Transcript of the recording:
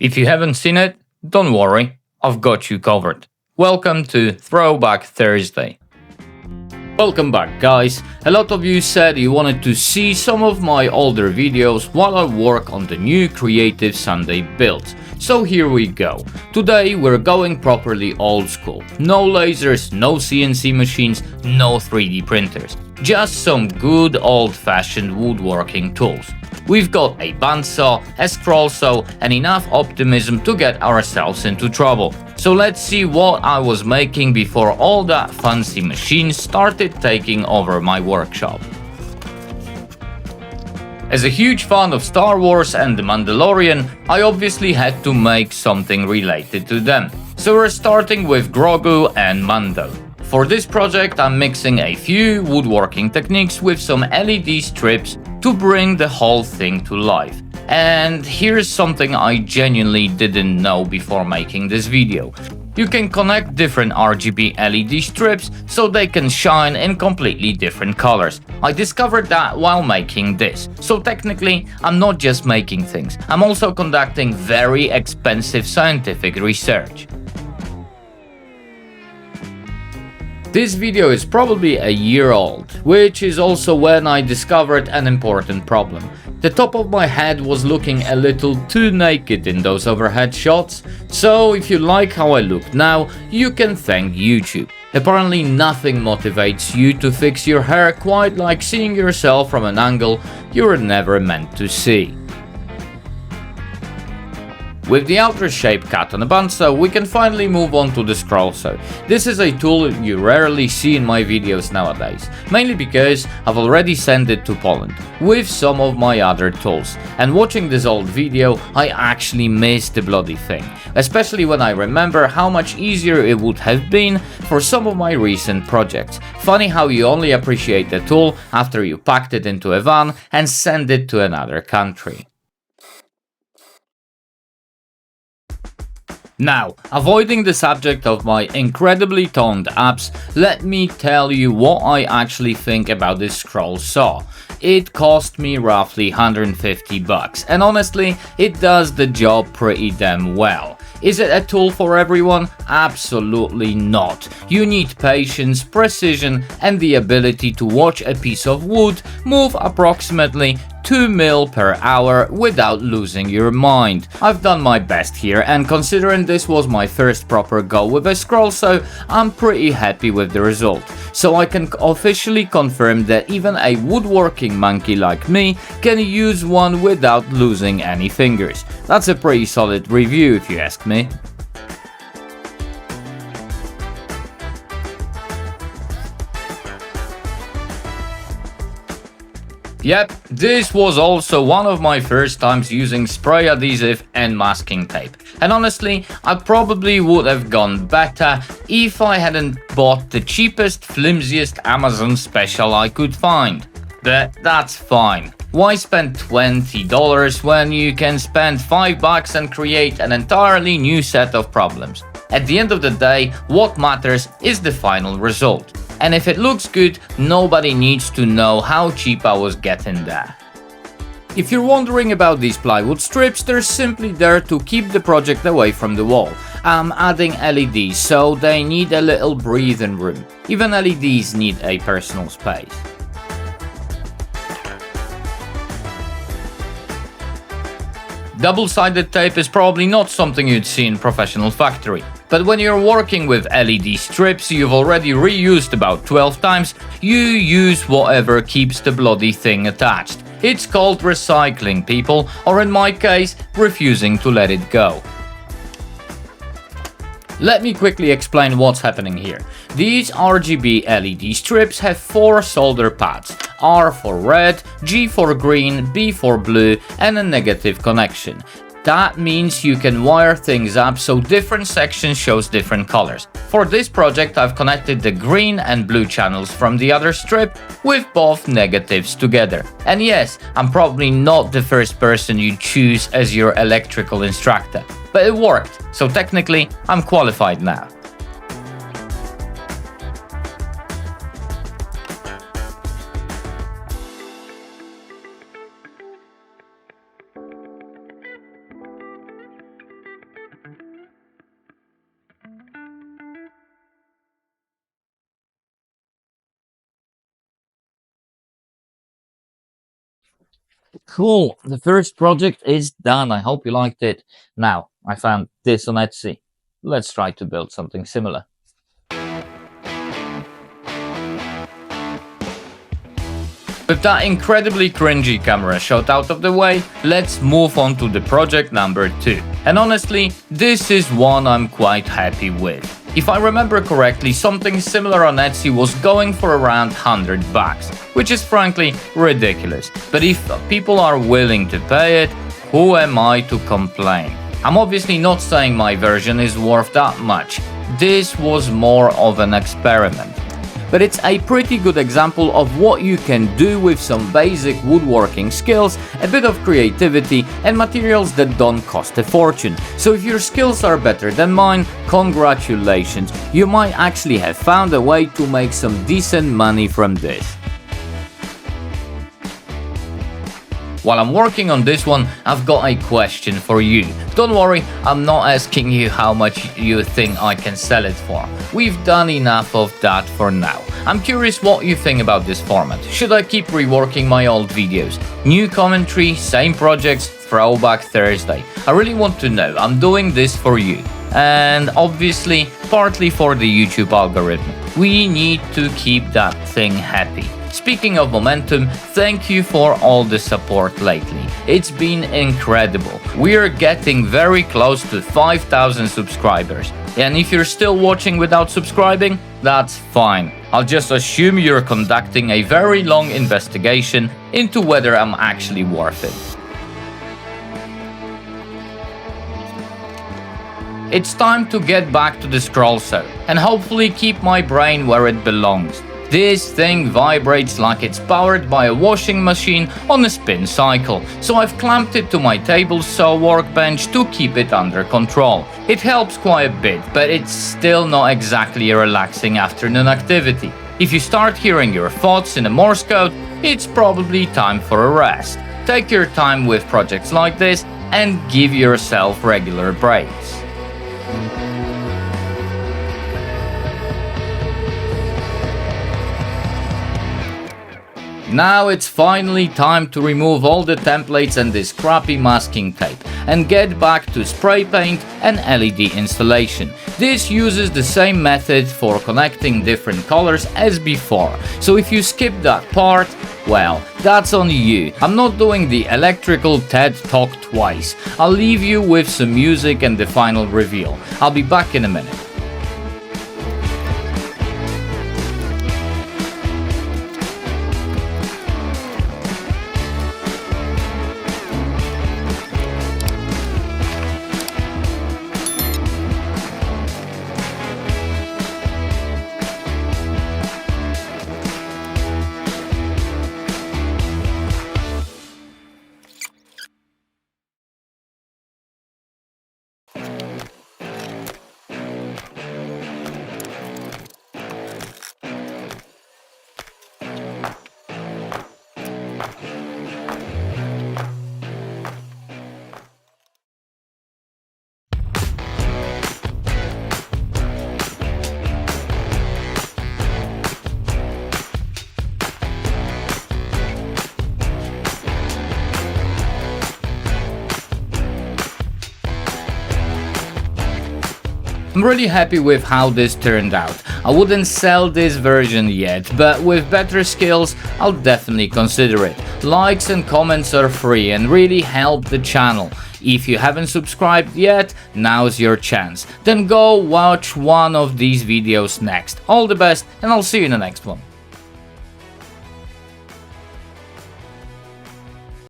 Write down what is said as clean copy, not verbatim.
If you haven't seen it, don't worry, I've got you covered. Welcome to Throwback Thursday. Welcome back, guys. A lot of you said you wanted to see some of my older videos while I work on the new Creative Sunday build. So here we go. Today we're going properly old school. No lasers, no CNC machines, no 3D printers. Just some good old-fashioned woodworking tools. We've got a bandsaw, a scroll saw, and enough optimism to get ourselves into trouble. So let's see what I was making before all that fancy machines started taking over my workshop. As a huge fan of Star Wars and The Mandalorian, I obviously had to make something related to them. So we're starting with Grogu and Mando. For this project, I'm mixing a few woodworking techniques with some LED strips to bring the whole thing to life. And here's something I genuinely didn't know before making this video. You can connect different RGB LED strips so they can shine in completely different colors. I discovered that while making this. So technically, I'm not just making things, I'm also conducting very expensive scientific research. This video is probably a year old, which is also when I discovered an important problem. The top of my head was looking a little too naked in those overhead shots, so if you like how I look now, you can thank YouTube. Apparently nothing motivates you to fix your hair quite like seeing yourself from an angle you were never meant to see. With the outer shape cut on a bandsaw, we can finally move on to the scroll saw. This is a tool you rarely see in my videos nowadays, mainly because I've already sent it to Poland with some of my other tools, and watching this old video I actually miss the bloody thing, especially when I remember how much easier it would have been for some of my recent projects. Funny how you only appreciate the tool after you packed it into a van and send it to another country. Now, avoiding the subject of my incredibly toned abs, let me tell you what I actually think about this scroll saw. It cost me roughly 150 bucks, and honestly, it does the job pretty damn well. Is it a tool for everyone? Absolutely not. You need patience, precision, and the ability to watch a piece of wood move approximately 2 mil per hour without losing your mind. I've done my best here, and considering this was my first proper go with a scroll saw, I'm pretty happy with the result. So I can officially confirm that even a woodworking monkey like me can use one without losing any fingers. That's a pretty solid review if you ask me. Yep, this was also one of my first times using spray adhesive and masking tape. And honestly, I probably would have gone better if I hadn't bought the cheapest, flimsiest Amazon special I could find. But that's fine. Why spend $20 when you can spend $5 and create an entirely new set of problems? At the end of the day, what matters is the final result. And if it looks good, nobody needs to know how cheap I was getting there. If you're wondering about these plywood strips, they're simply there to keep the project away from the wall. I'm adding LEDs, so they need a little breathing room. Even LEDs need a personal space. Double-sided tape is probably not something you'd see in professional factory. But when you're working with LED strips you've already reused about 12 times, you use whatever keeps the bloody thing attached. It's called recycling, people, or in my case, refusing to let it go. Let me quickly explain what's happening here. These RGB LED strips have 4 solder pads, R for red, G for green, B for blue, and a negative connection. That means you can wire things up so different sections shows different colors. For this project I've connected the green and blue channels from the other strip with both negatives together. And yes, I'm probably not the first person you choose as your electrical instructor, but it worked, so technically I'm qualified now. Cool, the first project is done. I hope you liked it. Now, I found this on Etsy. Let's try to build something similar. With that incredibly cringy camera shot out of the way, let's move on to the project number 2. And honestly, this is one I'm quite happy with. If I remember correctly, something similar on Etsy was going for around $100, which is frankly ridiculous. But if people are willing to pay it, who am I to complain? I'm obviously not saying my version is worth that much. This was more of an experiment. But it's a pretty good example of what you can do with some basic woodworking skills, a bit of creativity, and materials that don't cost a fortune. So if your skills are better than mine, congratulations, you might actually have found a way to make some decent money from this. While I'm working on this one, I've got a question for you. Don't worry, I'm not asking you how much you think I can sell it for. We've done enough of that for now. I'm curious what you think about this format. Should I keep reworking my old videos? New commentary, same projects, Throwback Thursday. I really want to know. I'm doing this for you. And obviously, partly for the YouTube algorithm. We need to keep that thing happy. Speaking of momentum, thank you for all the support lately. It's been incredible. We're getting very close to 5,000 subscribers. And if you're still watching without subscribing, that's fine. I'll just assume you're conducting a very long investigation into whether I'm actually worth it. It's time to get back to the scroll saw and hopefully keep my brain where it belongs. This thing vibrates like it's powered by a washing machine on a spin cycle, so I've clamped it to my table saw workbench to keep it under control. It helps quite a bit, but it's still not exactly a relaxing afternoon activity. If you start hearing your thoughts in a Morse code, it's probably time for a rest. Take your time with projects like this and give yourself regular breaks. Now it's finally time to remove all the templates and this crappy masking tape and get back to spray paint and LED installation. This uses the same method for connecting different colors as before, so if you skip that part, well, that's on you. I'm not doing the electrical TED talk twice. I'll leave you with some music and the final reveal. I'll be back in a minute. I'm really happy with how this turned out. I wouldn't sell this version yet, but with better skills, I'll definitely consider it. Likes and comments are free and really help the channel. If you haven't subscribed yet, now's your chance. Then go watch one of these videos next. All the best, and I'll see you in the next one.